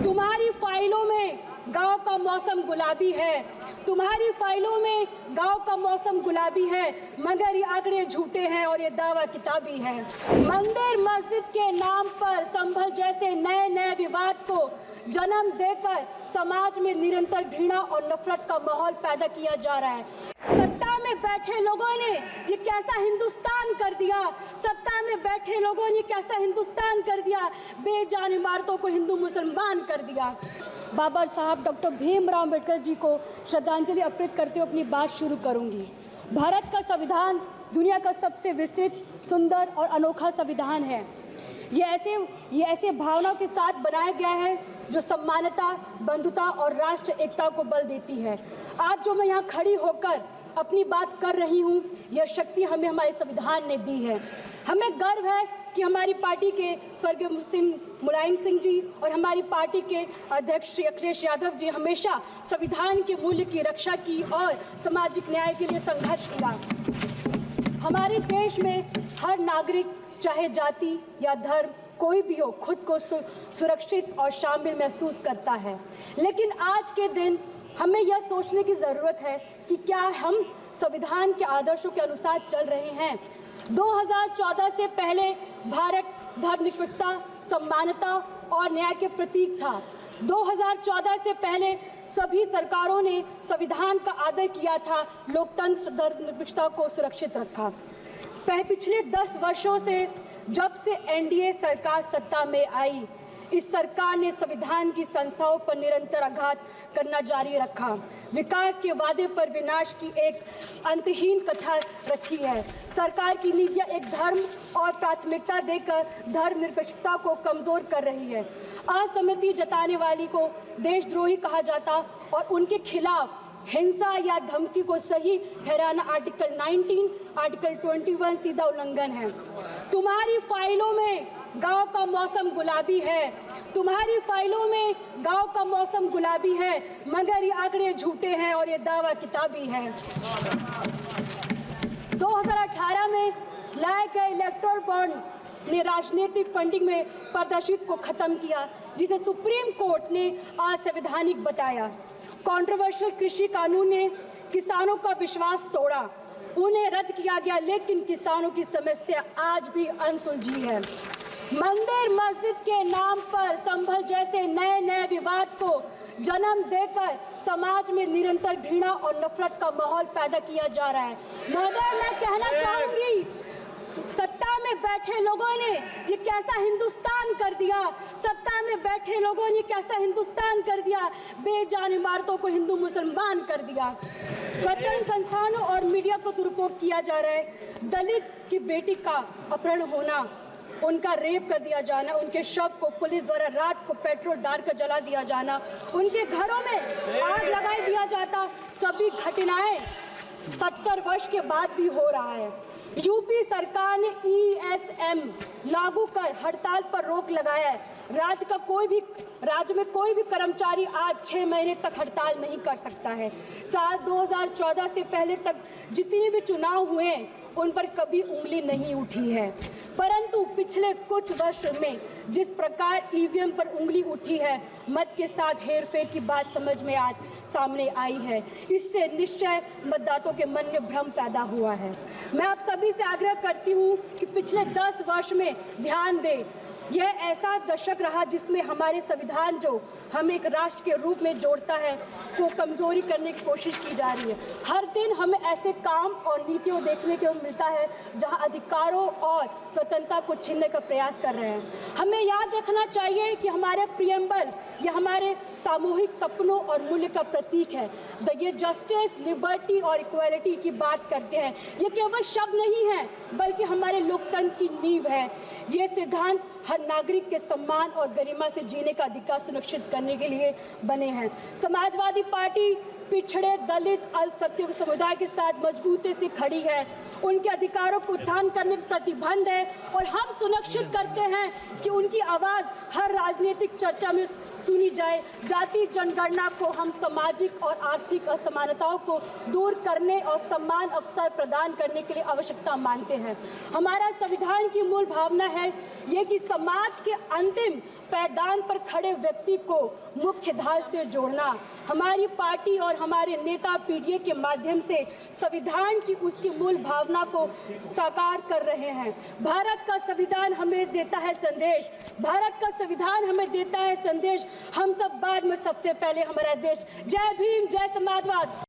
तुम्हारी फाइलों में गांव का मौसम गुलाबी है, तुम्हारी फाइलों में गांव का मौसम गुलाबी है, मगर ये आंकड़े झूठे हैं और ये दावा किताबी है। मंदिर मस्जिद के नाम पर संभल जैसे नए नए विवाद को जन्म देकर समाज में निरंतर घृणा और नफरत का माहौल पैदा किया जा रहा है। सत्ता में बैठे लोगों ने ये कैसा हिंदुस्तान कर दिया, सत्ता में बैठे लोगों ने कैसा हिंदुस्तान कर दिया, बेजान इमारतों को हिंदू मुसलमान कर दिया। बाबा साहब डॉक्टर भीमराव अम्बेडकर जी को श्रद्धांजलि अर्पित करते हुए अपनी बात शुरू करूंगी। भारत का संविधान दुनिया का सबसे विस्तृत, सुंदर और अनोखा संविधान है। ये ऐसे भावनाओं के साथ बनाया गया है जो सम्मानता, बंधुता और राष्ट्र एकता को बल देती है। आज जो मैं यहाँ खड़ी होकर अपनी बात कर रही हूँ, यह शक्ति हमें हमारे संविधान ने दी है। हमें गर्व है कि हमारी पार्टी के स्वर्गीय मुलायम सिंह जी और हमारी पार्टी के अध्यक्ष श्री अखिलेश यादव जी हमेशा संविधान के मूल्य की रक्षा की और सामाजिक न्याय के लिए संघर्ष किया। हमारे देश में हर नागरिक, चाहे जाति या धर्म कोई भी हो, खुद को सुरक्षित और शामिल महसूस करता है। लेकिन आज के दिन हमें यह सोचने की ज़रूरत है कि क्या हम संविधान के आदर्शों के अनुसार चल रहे हैं। 2014 से पहले भारत धर्मनिरपेक्षता, समानता और न्याय के प्रतीक था। 2014 से पहले सभी सरकारों ने संविधान का आदर किया था, लोकतंत्र, धर्मनिरपेक्षता को सुरक्षित रखा। पिछले 10 वर्षों से जब से एनडीए सरकार सत्ता में आई, इस सरकार ने संविधान की संस्थाओं पर निरंतर आघात करना जारी रखा। विकास के वादे पर विनाश की एक अंतहीन कथा रखी है। सरकार की नीतियां एक धर्म और प्राथमिकता देकर धर्मनिरपेक्षता को कमजोर कर रही है। असहमति जताने वाली को देशद्रोही कहा जाता और उनके खिलाफ हिंसा या धमकी को सही ठहराना आर्टिकल 19, आर्टिकल 21 सीधा उल्लंघन है। तुम्हारी फाइलों में गांव का मौसम गुलाबी है, तुम्हारी फाइलों में गांव का मौसम गुलाबी है, मगर ये आंकड़े झूठे हैं और ये दावा किताबी है। 2018 में लाए गए इलेक्टोरल बॉन्ड ने राजनीतिक फंडिंग में पारदर्शिता को खत्म किया, जिसे सुप्रीम कोर्ट ने असंवैधानिक बताया। कंट्रोवर्शियल कृषि कानून ने किसानों का विश्वास तोड़ा, उन्हें रद्द किया गया, लेकिन किसानों की समस्या आज भी अनसुलझी है। मंदिर मस्जिद के नाम पर संभल जैसे नए नए विवाद को जन्म देकर समाज में निरंतर घृणा और नफरत का माहौल पैदा किया जा रहा है। मगर मैं कहना चाहूंगी, सत्ता में बैठे लोगों ने ये कैसा हिंदुस्तान कर दिया, सत्ता में बैठे लोगों ने कैसा हिंदुस्तान कर दिया, बेजान इमारतों को हिंदू मुसलमान कर दिया। स्वतंत्र संस्थानों और मीडिया को दुरुपयोग किया जा रहा है। दलित की बेटी का अपहरण होना, उनका रेप कर दिया जाना, उनके शव को पुलिस द्वारा रात को पेट्रोल डालकर जला दिया जाना, उनके घरों में आग लगा दिया जाता, सभी घटनाएं 70 वर्ष के बाद भी हो रहा है। यूपी सरकार ने ESM लागू कर हड़ताल पर रोक लगाया है। राज्य में कोई भी कर्मचारी आज 6 महीने तक हड़ताल नहीं कर सकता है। साल 2014 से पहले तक जितने भी चुनाव हुए उन पर कभी उंगली नहीं उठी है, परंतु पिछले कुछ वर्षों में जिस प्रकार EVM पर उंगली उठी है, मत के साथ हेरफेर की बात समझ में आज सामने आई है। इससे निश्चय मतदाताओं के मन में भ्रम पैदा हुआ है। मैं आप सभी से आग्रह करती हूँ कि पिछले 10 वर्ष में ध्यान दें। यह ऐसा दशक रहा जिसमें हमारे संविधान जो हमें एक राष्ट्र के रूप में जोड़ता है, को कमजोरी करने की कोशिश की जा रही है। हर दिन हमें ऐसे काम और नीतियों देखने को मिलता है जहां अधिकारों और स्वतंत्रता को छीनने का प्रयास कर रहे हैं। हमें याद रखना चाहिए कि हमारे प्रियम्बल यह हमारे सामूहिक सपनों और मूल्य का प्रतीक है। ये जस्टिस, लिबर्टी और इक्वालिटी की बात करते हैं। ये केवल शब्द नहीं है, बल्कि हमारे लोकतंत्र की नींव है। ये सिद्धांत हर नागरिक के सम्मान और गरिमा से जीने का अधिकार सुनिश्चित करने के लिए बने हैं। समाजवादी पार्टी पिछड़े, दलित, अल्पसंख्यक समुदाय के साथ मजबूती से खड़ी है। उनके अधिकारों को उत्थान करने का प्रतिबंध है और हम सुनिश्चित करते हैं कि उनकी आवाज़ हर राजनीतिक चर्चा में सुनी जाए। जाति जनगणना को हम सामाजिक और आर्थिक असमानताओं को दूर करने और समान अवसर प्रदान करने के लिए आवश्यकता मानते हैं। हमारा संविधान की मूल भावना है ये कि समाज के अंतिम पायदान पर खड़े व्यक्ति को मुख्य धारा से जोड़ना। हमारी पार्टी और हमारे नेता पीडीए के माध्यम से संविधान की उसकी मूल भावना को साकार कर रहे हैं। भारत का संविधान हमें देता है संदेश, भारत का संविधान हमें देता है संदेश, हम सब बाद में सबसे पहले हमारा देश। जय भीम, जय समाजवाद।